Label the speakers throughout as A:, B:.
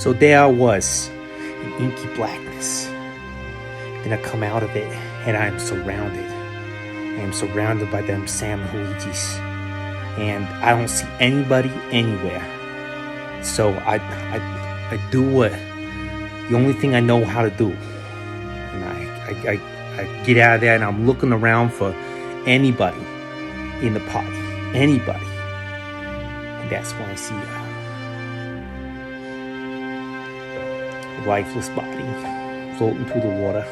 A: So there I was, in inky blackness. Then I come out of it, and I am surrounded. I am surrounded by them Sam Luigi's, and I don't see anybody anywhere. So I do what the only thing I know how to do, and I get out of there, and I'm looking around for anybody in the party, anybody, and that's when I see a lifeless body floating through the water.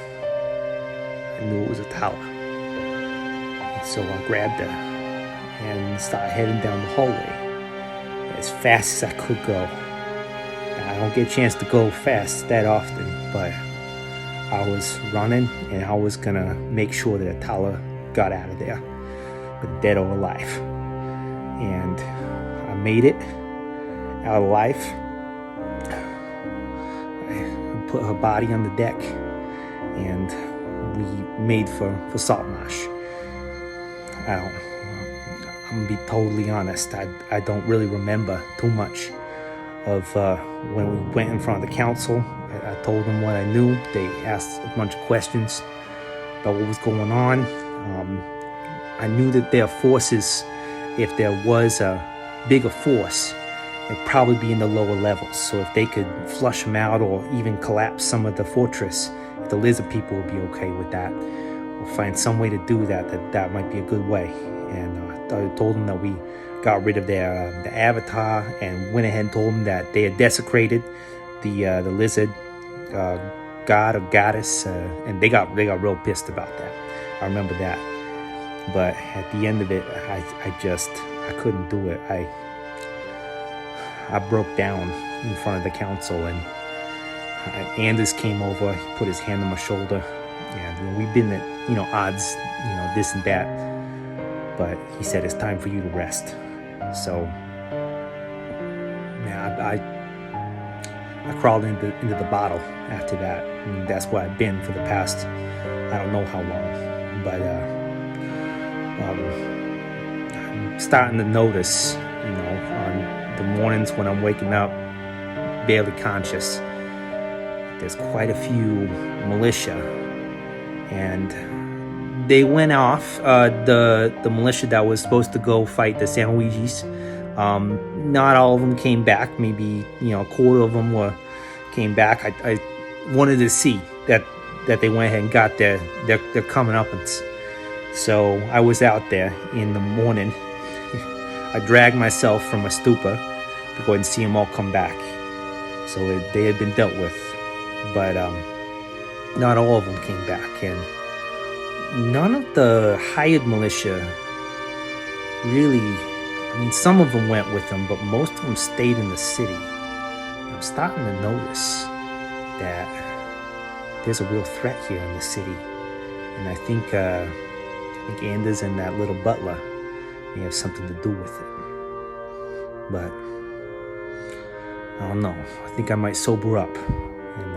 A: I knew it was a tower. And so I grabbed her and started heading down the hallway as fast as I could go. Now, I don't get a chance to go fast that often, but I was running and I was gonna make sure that Atala got out of there, but dead or alive. And I made it out alive. I put her body on the deck and we made for Saltmarsh. I'm gonna be totally honest. I don't really remember too much of when we went in front of the council. I told them what I knew. They asked a bunch of questions about what was going on. I knew that their forces, if there was a bigger force, it'd probably be in the lower levels. So if they could flush them out or even collapse some of the fortress, the lizard people would be okay with that. We'll find some way to do that might be a good way. And I told them that we got rid of the avatar and went ahead and told them that they had desecrated the lizard god or goddess, and they got real pissed about that. I remember that. But at the end of it, I couldn't do it. I broke down in front of the council, and Anders came over. He put his hand on my shoulder, and we've been at odds, this and that. But he said it's time for you to rest. So, man, I crawled into the bottle after that. And that's where I've been for the past, I don't know how long. But I'm starting to notice, on the mornings when I'm waking up, barely conscious, there's quite a few militia, and they went off. The militia that was supposed to go fight the San Luigi's, not all of them came back. Maybe a quarter of them came back. I wanted to see that they went ahead and got their comeuppance. So I was out there in the morning. I dragged myself from a stupor to go ahead and see them all come back. So they had been dealt with, but not all of them came back, and none of the hired militia really. I mean, some of them went with them, but most of them stayed in the city. I'm starting to notice that there's a real threat here in the city, and I think Anders and that little butler may have something to do with it. But I don't know. I think I might sober up and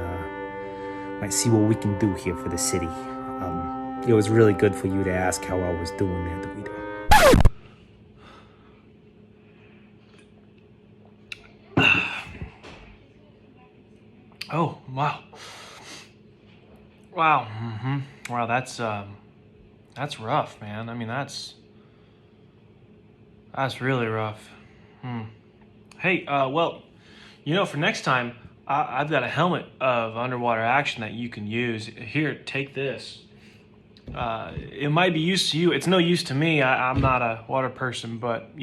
A: might see what we can do here for the city. It was really good for you to ask how I was doing there, DeVito.
B: Oh, wow. Wow. Mm-hmm. Wow, that's rough, man. I mean, that's really rough. Hey, well, for next time, I've got a helmet of underwater action that you can use. Here, take this. It might be use to you. It's no use to me. I'm not a water person, but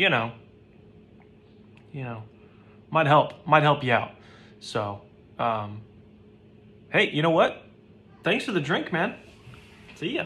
B: might help you out. So, hey, you know what? Thanks for the drink, man. See ya.